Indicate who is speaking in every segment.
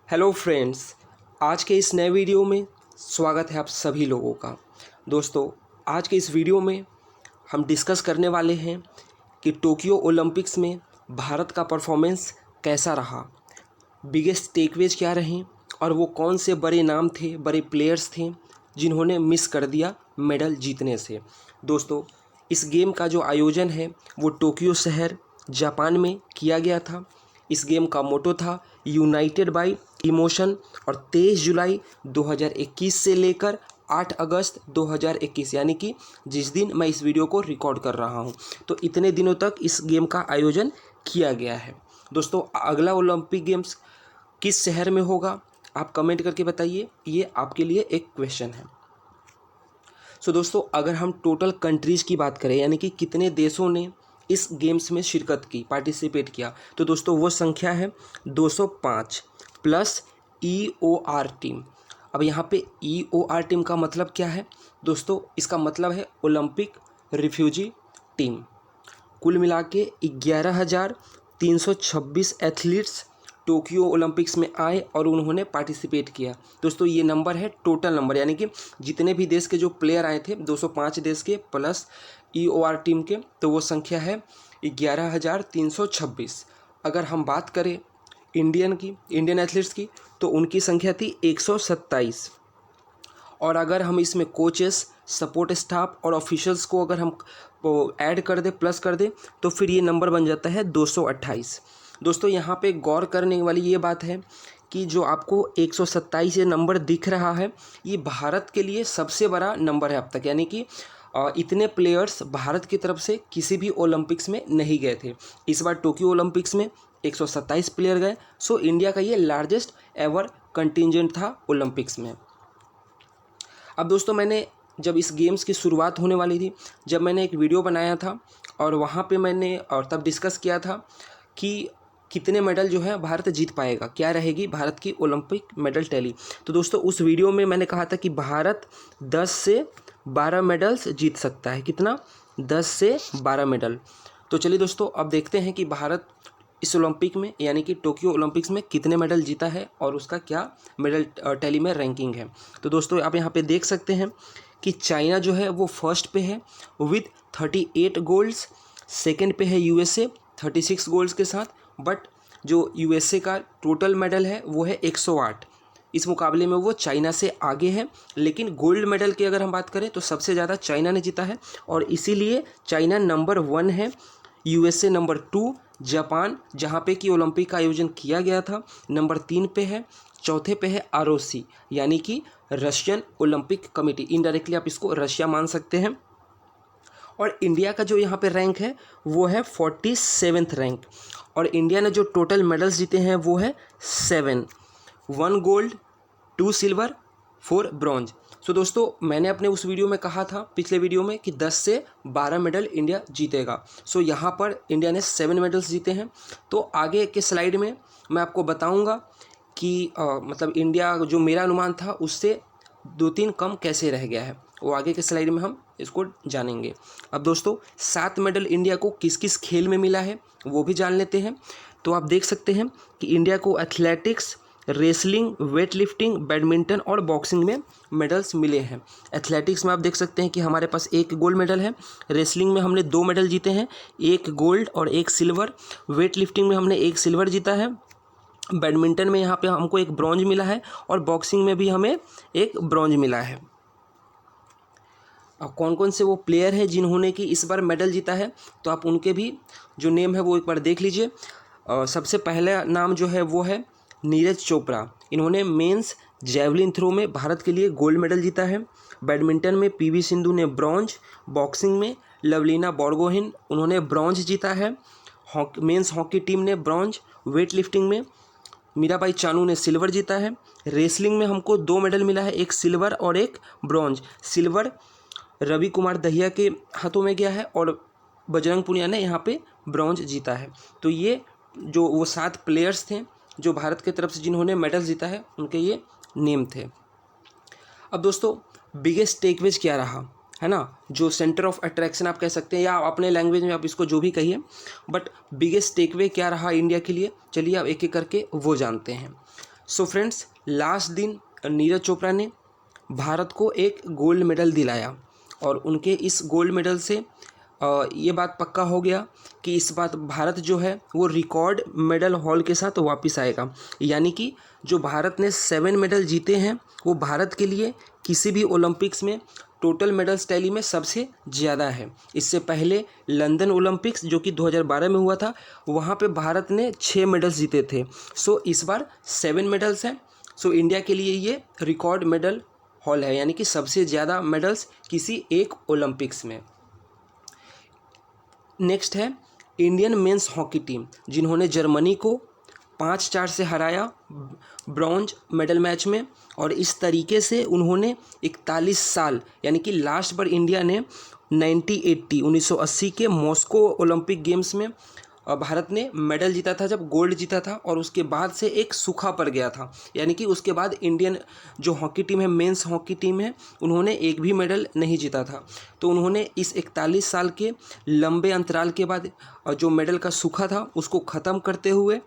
Speaker 1: Hello friends, आज के इस नए वीडियो में स्वागत है आप सभी लोगों का। दोस्तों, आज के इस वीडियो में हम डिस्कस करने वाले हैं कि टोक्यो ओलंपिक्स में भारत का परफॉर्मेंस कैसा रहा, बिगेस्ट टेकअवेज क्या रहे और वो कौन से बड़े नाम थे, बड़े प्लेयर्स थे जिन्होंने मिस कर दिया मेडल जीतने से। दोस्तों, इस गेम का जो आयोजन है वो टोक्यो शहर जापान में किया गया था। इस गेम का मोटो था यूनाइटेड बाय इमोशन और 23 जुलाई 2021 से लेकर 8 अगस्त 2021 यानी कि जिस दिन मैं इस वीडियो को रिकॉर्ड कर रहा हूं, तो इतने दिनों तक इस गेम का आयोजन किया गया है। दोस्तों, अगला ओलंपिक गेम्स किस शहर में होगा आप कमेंट करके बताइए, ये आपके लिए एक क्वेश्चन है। दोस्तों, अगर हम टोटल कंट्रीज़ की बात करें यानी कि कितने देशों ने इस गेम्स में शिरकत की, पार्टिसिपेट किया, तो दोस्तों वो संख्या है 205 प्लस EOR टीम। अब यहाँ पे EOR टीम का मतलब क्या है दोस्तों? इसका मतलब है ओलंपिक रिफ्यूजी टीम। कुल मिला के 11,326 एथलीट्स टोक्यो ओलंपिक्स में आए और उन्होंने पार्टिसिपेट किया। दोस्तों, ये नंबर है टोटल नंबर, यानी कि जितने भी देश के जो प्लेयर आए थे 205 देश के प्लस EOR टीम के, तो वो संख्या है 11,326। अगर हम बात करें इंडियन एथलीट्स की, तो उनकी संख्या थी 127। और अगर हम इसमें कोचेस, सपोर्ट स्टाफ और ऑफिशियल्स को अगर हम ऐड कर दें, प्लस कर दें, तो फिर ये नंबर बन जाता है 228। दोस्तों, यहाँ पे गौर करने वाली ये बात है कि जो आपको 127 ये नंबर दिख रहा है, ये भारत के लिए सबसे बड़ा नंबर है अब तक, यानी कि इतने प्लेयर्स भारत की तरफ से किसी भी ओलंपिक्स में नहीं गए थे। इस बार टोक्यो ओलंपिक्स में 127 प्लेयर गए। सो इंडिया का ये लार्जेस्ट एवर कंटिंजेंट था ओलंपिक्स में। अब दोस्तों, मैंने जब इस गेम्स की शुरुआत होने वाली थी, जब मैंने एक वीडियो बनाया था और वहाँ पे मैंने और तब डिस्कस किया था कि कितने मेडल जो है भारत जीत पाएगा, क्या रहेगी भारत की ओलंपिक मेडल टैली। तो दोस्तों, उस वीडियो में मैंने कहा था कि भारत 10 से 12 मेडल्स जीत सकता है। कितना? 10 से 12 मेडल। तो चलिए दोस्तों, अब देखते हैं कि भारत इस ओलंपिक में यानी कि टोक्यो ओलंपिक्स में कितने मेडल जीता है और उसका क्या मेडल टैली में रैंकिंग है। तो दोस्तों, आप यहाँ पे देख सकते हैं कि चाइना जो है वो फर्स्ट पे है विद 38 गोल्ड्स। सेकंड पे है USA 36 गोल्ड्स के साथ। बट जो USA का टोटल मेडल है वो है 108। इस मुकाबले में वो चाइना से आगे है। लेकिन गोल्ड मेडल की अगर हम बात करें तो सबसे ज़्यादा चाइना ने जीता है और इसीलिए चाइना नंबर 1 है, USA नंबर 2, जापान जहाँ पे कि ओलंपिक का आयोजन किया गया था नंबर 3 पे है, चौथे पे है ROC यानी कि रशियन ओलंपिक कमेटी। इनडायरेक्टली आप इसको रशिया मान सकते हैं। और इंडिया का जो यहाँ पे रैंक है वो है 47th रैंक। और इंडिया ने जो टोटल मेडल्स जीते हैं वो है 7, 1 गोल्ड, 2 सिल्वर, 4 ब्रॉन्ज। सो दोस्तों, मैंने अपने उस वीडियो में कहा था पिछले वीडियो में कि 10 से 12 मेडल इंडिया जीतेगा। सो यहाँ पर इंडिया ने 7 मेडल्स जीते हैं। तो आगे के स्लाइड में मैं आपको बताऊँगा कि मतलब इंडिया जो मेरा अनुमान था उससे 2-3 कम कैसे रह गया है, वो आगे के स्लाइड में हम इसको जानेंगे। अब दोस्तों, 7 मेडल इंडिया को किस किस खेल में मिला है वो भी जान लेते हैं। तो आप देख सकते हैं कि इंडिया को athletics, wrestling, weight lifting, badminton और बॉक्सिंग में मेडल्स मिले हैं। एथलेटिक्स में आप देख सकते हैं कि हमारे पास 1 गोल्ड मेडल है। रेसलिंग में हमने 2 मेडल जीते हैं, 1 गोल्ड और 1 सिल्वर। वेट लिफ्टिंग में हमने 1 सिल्वर जीता है। बैडमिंटन में यहाँ पे हमको 1 ब्रॉन्ज मिला है और बॉक्सिंग में भी हमें 1 ब्रॉन्ज मिला है। अब कौन कौन से वो प्लेयर हैं जिन्होंने कि इस बार मेडल जीता है, तो आप उनके भी जो नेम है वो एक बार देख लीजिए। सबसे पहला नाम जो है वो है नीरज चोपड़ा। इन्होंने मेंस जैवलिन थ्रो में भारत के लिए गोल्ड मेडल जीता है। बैडमिंटन में PV सिंधु ने ब्रॉन्ज। बॉक्सिंग में लवलीना बोरगोहेन, उन्होंने ब्रॉन्ज जीता है। मेंस हॉकी टीम ने ब्रॉन्ज। वेट लिफ्टिंग में मीराबाई चानू ने सिल्वर जीता है। रेसलिंग में हमको 2 मेडल मिला है, 1 सिल्वर और 1 ब्रॉन्ज। सिल्वर रवि कुमार दहिया के हाथों में गया है और बजरंग पुनिया ने यहाँ पे ब्रॉन्ज जीता है। तो ये जो वो 7 प्लेयर्स थे जो भारत की तरफ से जिन्होंने मेडल जीता है, उनके ये नेम थे। अब दोस्तों, बिगेस्ट टेकअवेज क्या रहा है ना, जो सेंटर ऑफ अट्रैक्शन आप कह सकते हैं या अपने लैंग्वेज में आप इसको जो भी कहिए, बट बिगेस्ट टेकअवे क्या रहा इंडिया के लिए, चलिए अब एक एक करके वो जानते हैं। सो फ्रेंड्स, लास्ट दिन नीरज चोपड़ा ने भारत को एक गोल्ड मेडल दिलाया और उनके इस गोल्ड मेडल से ये बात पक्का हो गया कि इस बात भारत जो है वो रिकॉर्ड मेडल हॉल के साथ वापस आएगा। यानी कि जो भारत ने 7 मेडल जीते हैं वो भारत के लिए किसी भी ओलंपिक्स में टोटल मेडल्स टैली में सबसे ज़्यादा है। इससे पहले लंदन ओलंपिक्स जो कि 2012 में हुआ था, वहाँ पे भारत ने 6 मेडल्स जीते थे। सो इस बार 7 मेडल्स हैं। सो इंडिया के लिए ये रिकॉर्ड मेडल हॉल है, यानी कि सबसे ज़्यादा मेडल्स किसी एक ओलंपिक्स में। नेक्स्ट है इंडियन मेंस हॉकी टीम, जिन्होंने जर्मनी को 5-4 से हराया ब्रॉन्ज मेडल मैच में। और इस तरीके से उन्होंने 41 साल, यानी कि लास्ट बार इंडिया ने 1980 के मॉस्को ओलंपिक गेम्स में भारत ने मेडल जीता था, जब गोल्ड जीता था, और उसके बाद से एक सूखा पड़ गया था। यानी कि उसके बाद इंडियन जो हॉकी टीम है, मेंस हॉकी टीम है, उन्होंने एक भी मेडल नहीं जीता था। तो उन्होंने इस 41 साल के लंबे अंतराल के बाद जो मेडल का सूखा था उसको ख़त्म करते हुए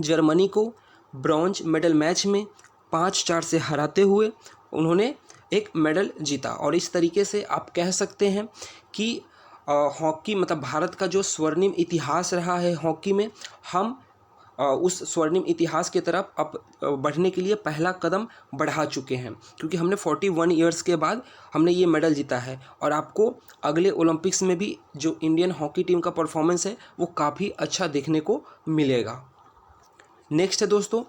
Speaker 1: जर्मनी को ब्रॉन्ज मेडल मैच में 5-4 से हराते हुए उन्होंने एक मेडल जीता। और इस तरीके से आप कह सकते हैं कि हॉकी मतलब भारत का जो स्वर्णिम इतिहास रहा है हॉकी में, हम उस स्वर्णिम इतिहास की तरफ अब बढ़ने के लिए पहला कदम बढ़ा चुके हैं, क्योंकि हमने 41 ईयर्स के बाद हमने ये मेडल जीता है। और आपको अगले ओलंपिक्स में भी जो इंडियन हॉकी टीम का परफॉर्मेंस है वो काफ़ी अच्छा देखने को मिलेगा। नेक्स्ट है दोस्तों,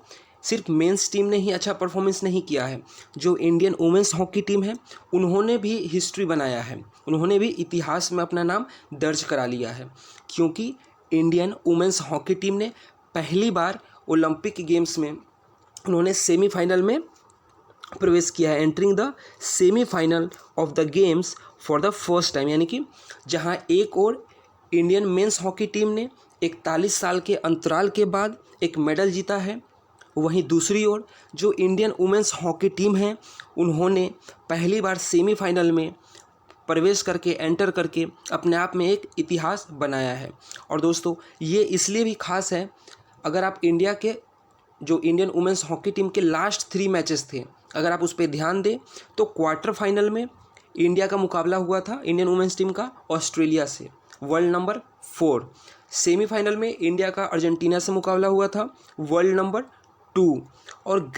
Speaker 1: सिर्फ मेंस टीम ने ही अच्छा परफॉर्मेंस नहीं किया है, जो इंडियन वुमेंस हॉकी टीम है उन्होंने भी हिस्ट्री बनाया है, उन्होंने भी इतिहास में अपना नाम दर्ज करा लिया है। क्योंकि इंडियन वुमेंस हॉकी टीम ने पहली बार ओलंपिक गेम्स में उन्होंने सेमीफाइनल में प्रवेश किया है, entering the semifinal of the games for the first time. यानी कि जहां एक और इंडियन मेंस हॉकी टीम ने 41 साल के अंतराल के बाद एक मेडल जीता है, वहीं दूसरी ओर जो इंडियन वुमेंस हॉकी टीम है उन्होंने पहली बार सेमीफाइनल में प्रवेश करके एंटर करके अपने आप में एक इतिहास बनाया है। और दोस्तों ये इसलिए भी खास है, अगर आप इंडिया के जो इंडियन वुमेंस हॉकी टीम के लास्ट 3 मैचेस थे, अगर आप उस पर ध्यान दें तो क्वार्टर फाइनल में इंडिया का मुकाबला हुआ था इंडियन वुमेंस टीम का ऑस्ट्रेलिया से, वर्ल्ड नंबर 4। सेमीफाइनल में इंडिया का अर्जेंटीना से मुकाबला हुआ था, वर्ल्ड नंबर 2। और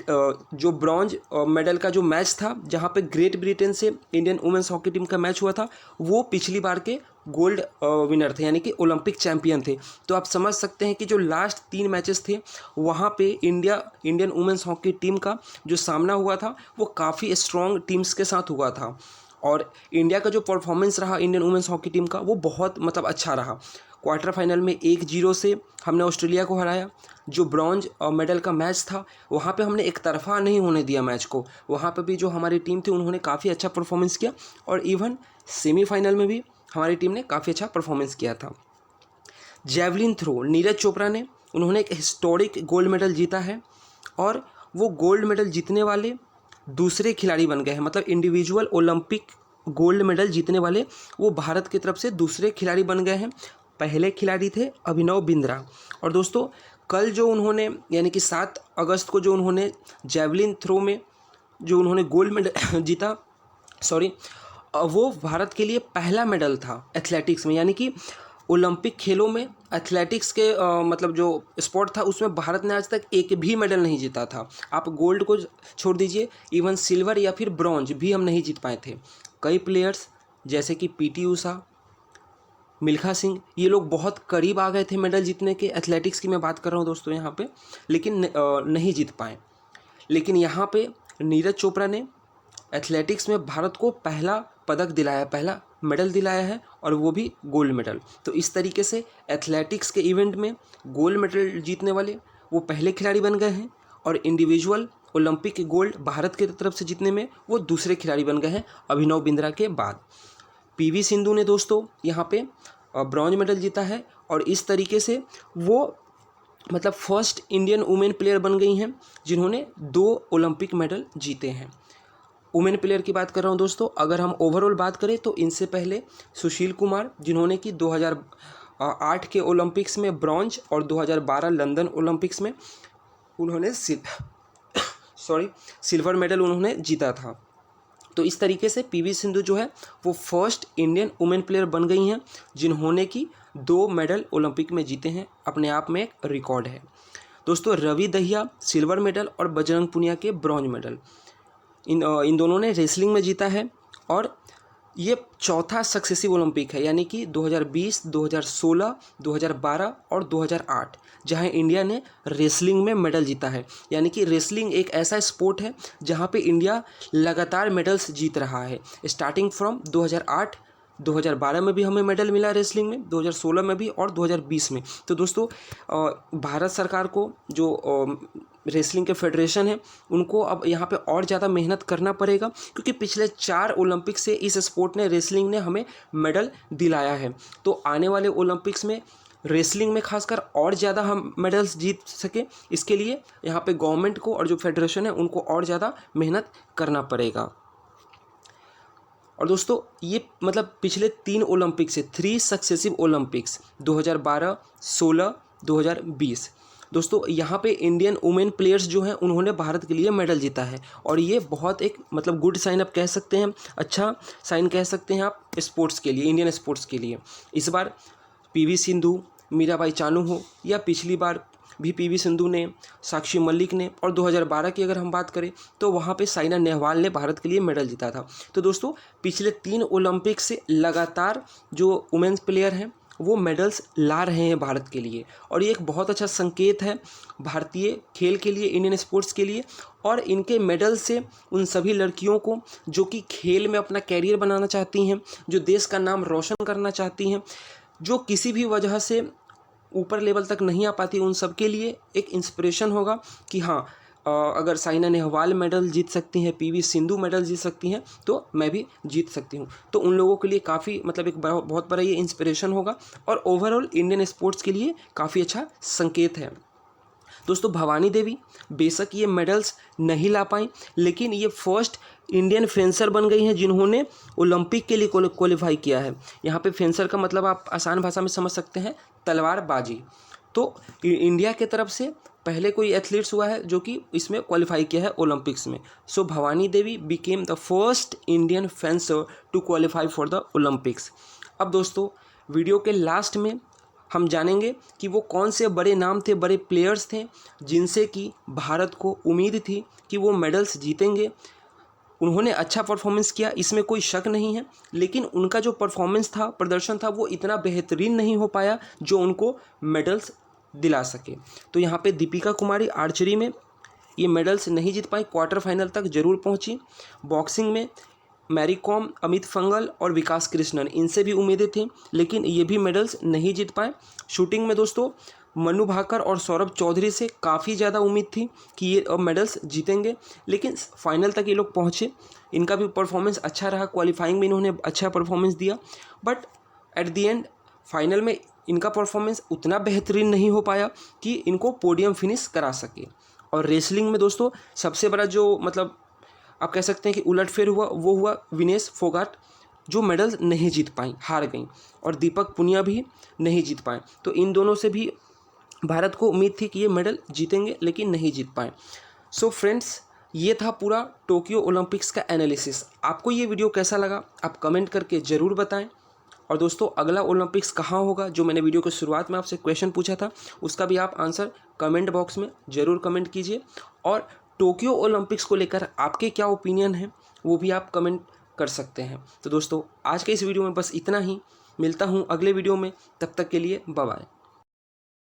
Speaker 1: जो ब्रॉन्ज मेडल का जो मैच था जहां पे ग्रेट ब्रिटेन से इंडियन वुमेंस हॉकी टीम का मैच हुआ था, वो पिछली बार के गोल्ड विनर थे, यानी कि ओलंपिक चैंपियन थे। तो आप समझ सकते हैं कि जो लास्ट 3 मैचेस थे वहाँ पे इंडियन वुमेंस हॉकी टीम का जो सामना हुआ था वो काफ़ी स्ट्रॉन्ग टीम्स के साथ हुआ था। और इंडिया का जो परफॉर्मेंस रहा इंडियन वुमेंस हॉकी टीम का वो बहुत मतलब अच्छा रहा। क्वार्टर फाइनल में 1-0 से हमने ऑस्ट्रेलिया को हराया। जो ब्रॉन्ज मेडल का मैच था वहाँ पे हमने एक तरफा नहीं होने दिया मैच को, वहाँ पे भी जो हमारी टीम थी उन्होंने काफ़ी अच्छा परफॉर्मेंस किया। और इवन सेमीफाइनल में भी हमारी टीम ने काफ़ी अच्छा परफॉर्मेंस किया था। जैवलिन थ्रो, नीरज चोपड़ा ने उन्होंने एक हिस्टोरिक गोल्ड मेडल जीता है और वो गोल्ड मेडल जीतने वाले दूसरे खिलाड़ी बन गए हैं। मतलब इंडिविजुअल ओलंपिक गोल्ड मेडल जीतने वाले वो भारत की तरफ से दूसरे खिलाड़ी बन गए हैं। पहले खिलाड़ी थे अभिनव बिंद्रा। और दोस्तों कल जो उन्होंने यानी कि 7 अगस्त को जो उन्होंने जैवलिन थ्रो में जो उन्होंने गोल्ड मेडल जीता, वो भारत के लिए पहला मेडल था एथलेटिक्स में। यानी कि ओलंपिक खेलों में एथलेटिक्स के मतलब जो स्पोर्ट था उसमें भारत ने आज तक एक भी मेडल नहीं जीता था। आप गोल्ड को छोड़ दीजिए, इवन सिल्वर या फिर ब्रॉन्ज भी हम नहीं जीत पाए थे। कई प्लेयर्स जैसे कि पीटी ऊषा, मिल्खा सिंह, ये लोग बहुत करीब आ गए थे मेडल जीतने के, एथलेटिक्स की मैं बात कर रहा हूँ दोस्तों यहाँ पे, लेकिन नहीं जीत पाए। लेकिन यहाँ पे नीरज चोपड़ा ने एथलेटिक्स में भारत को पहला पदक दिलाया, पहला मेडल दिलाया है, और वो भी गोल्ड मेडल। तो इस तरीके से एथलेटिक्स के इवेंट में गोल्ड मेडल जीतने वाले वो पहले खिलाड़ी बन गए हैं, और इंडिविजुअल ओलंपिक गोल्ड भारत की तरफ से जीतने में वो दूसरे खिलाड़ी बन गए हैं अभिनव बिंद्रा के बाद। पीवी सिंधु ने दोस्तों यहाँ पे ब्रॉन्ज मेडल जीता है, और इस तरीके से वो मतलब फर्स्ट इंडियन वुमेन प्लेयर बन गई हैं जिन्होंने 2 ओलंपिक मेडल जीते हैं। वुमेन प्लेयर की बात कर रहा हूँ दोस्तों। अगर हम ओवरऑल बात करें तो इनसे पहले सुशील कुमार, जिन्होंने कि 2008 के ओलंपिक्स में ब्रॉन्ज और 2012 लंदन ओलंपिक्स में उन्होंने सिल्वर मेडल उन्होंने जीता था। तो इस तरीके से पीवी सिंधु जो है वो फर्स्ट इंडियन वुमेन प्लेयर बन गई हैं जिन्होंने कि 2 मेडल ओलंपिक में जीते हैं, अपने आप में एक रिकॉर्ड है। दोस्तों रवि दहिया सिल्वर मेडल और बजरंग पुनिया के ब्रॉन्ज मेडल, इन दोनों ने रेसलिंग में जीता है और ये चौथा सक्सेसिव ओलंपिक है, यानी कि 2020, 2016, 2012 और 2008 जहां इंडिया ने रेसलिंग में मेडल जीता है। यानी कि रेसलिंग एक ऐसा स्पोर्ट है जहां पे इंडिया लगातार मेडल्स जीत रहा है, स्टार्टिंग फ्रॉम 2008, 2012 में भी हमें मेडल मिला रेसलिंग में, 2016 में भी और 2020 में। तो दोस्तों भारत सरकार को जो रेसलिंग के फेडरेशन है उनको अब यहाँ पे और ज़्यादा मेहनत करना पड़ेगा, क्योंकि पिछले 4 ओलंपिक से इस स्पोर्ट ने रेसलिंग ने हमें मेडल दिलाया है। तो आने वाले ओलंपिक्स में रेसलिंग में खासकर और ज़्यादा हम मेडल्स जीत सकें, इसके लिए यहाँ पे गवर्नमेंट को और जो फेडरेशन है उनको और ज़्यादा मेहनत करना पड़ेगा। और दोस्तों ये मतलब पिछले 3 ओलंपिक से 3 सक्सेसिव ओलंपिक्स 2012, 16, 2020 दोस्तों यहाँ पे इंडियन वुमेन प्लेयर्स जो हैं उन्होंने भारत के लिए मेडल जीता है और ये बहुत एक मतलब गुड साइन आप कह सकते हैं, अच्छा साइन कह सकते हैं आप स्पोर्ट्स के लिए, इंडियन स्पोर्ट्स के लिए। इस बार पीवी सिंधु, मीराबाई चानू हो या पिछली बार भी पीवी सिंधु ने, साक्षी मलिक ने, और 2012 की अगर हम बात करें तो वहाँ पे साइना नेहवाल ने भारत के लिए मेडल जीता था। तो दोस्तों पिछले 3 ओलंपिक से लगातार जो वुमेन्स प्लेयर हैं वो मेडल्स ला रहे हैं भारत के लिए और ये एक बहुत अच्छा संकेत है भारतीय खेल के लिए, इंडियन स्पोर्ट्स के लिए। और इनके मेडल से उन सभी लड़कियों को जो कि खेल में अपना कैरियर बनाना चाहती हैं, जो देश का नाम रोशन करना चाहती हैं, जो किसी भी वजह से ऊपर लेवल तक नहीं आ पाती, उन सब के लिए एक इंस्पिरेशन होगा कि हाँ अगर साइना नेहवाल मेडल जीत सकती हैं, पीवी सिंधु मेडल जीत सकती हैं तो मैं भी जीत सकती हूँ। तो उन लोगों के लिए काफ़ी मतलब एक बहुत बड़ा ये इंस्पिरेशन होगा और ओवरऑल इंडियन स्पोर्ट्स के लिए काफ़ी अच्छा संकेत है। दोस्तों भवानी देवी बेशक ये मेडल्स नहीं ला पाई, लेकिन ये फर्स्ट इंडियन फेंसर बन गई हैं जिन्होंने ओलंपिक के लिए क्वालिफाई किया है। यहाँ पे फेंसर का मतलब आप आसान भाषा में समझ सकते हैं तलवारबाजी। तो इंडिया के तरफ से पहले कोई एथलीट्स हुआ है जो कि इसमें क्वालिफाई किया है ओलंपिक्स में। So Bhavani Devi became the first Indian fencer to qualify for the Olympics. अब दोस्तों वीडियो के लास्ट में हम जानेंगे कि वो कौन से बड़े नाम थे, बड़े प्लेयर्स थे जिनसे कि भारत को उम्मीद थी कि वो मेडल्स जीतेंगे। उन्होंने अच्छा परफॉर्मेंस किया, इसमें कोई शक नहीं है, लेकिन उनका जो परफॉर्मेंस था, प्रदर्शन था, वो इतना बेहतरीन नहीं हो पाया जो उनको मेडल्स दिला सके। तो यहाँ पे दीपिका कुमारी आर्चरी में ये मेडल्स नहीं जीत पाई, क्वार्टर फाइनल तक जरूर पहुँची। बॉक्सिंग में मैरी कॉम, अमित फंगल और विकास कृष्णन, इनसे भी उम्मीदें थी लेकिन ये भी मेडल्स नहीं जीत पाए। शूटिंग में दोस्तों मनु भाकर और सौरभ चौधरी से काफ़ी ज़्यादा उम्मीद थी कि ये मेडल्स जीतेंगे, लेकिन फाइनल तक ये लोग पहुँचे। इनका भी परफॉर्मेंस अच्छा रहा, क्वालिफाइंग में इन्होंने अच्छा परफॉर्मेंस दिया, but at the and final में इनका परफॉर्मेंस उतना बेहतरीन नहीं हो पाया कि इनको पोडियम फिनिश करा सके। और रेसलिंग में दोस्तों सबसे बड़ा जो मतलब आप कह सकते हैं कि उलटफेर हुआ वो हुआ विनेश फोगाट, जो मेडल नहीं जीत पाई, हार गई, और दीपक पुनिया भी नहीं जीत पाए। तो इन दोनों से भी भारत को उम्मीद थी कि ये मेडल जीतेंगे लेकिन नहीं जीत पाए। सो फ्रेंड्स ये था पूरा टोक्यो ओलंपिक्स का एनालिसिस। आपको ये वीडियो कैसा लगा आप कमेंट करके ज़रूर बताएं। और दोस्तों अगला ओलंपिक्स कहाँ होगा, जो मैंने वीडियो के शुरुआत में आपसे क्वेश्चन पूछा था, उसका भी आप आंसर कमेंट बॉक्स में ज़रूर कमेंट कीजिए। और टोक्यो ओलंपिक्स को लेकर आपके क्या ओपिनियन है वो भी आप कमेंट कर सकते हैं। तो दोस्तों आज के इस वीडियो में बस इतना ही, मिलता हूँ अगले वीडियो में, तब तक के लिए बाय बाय।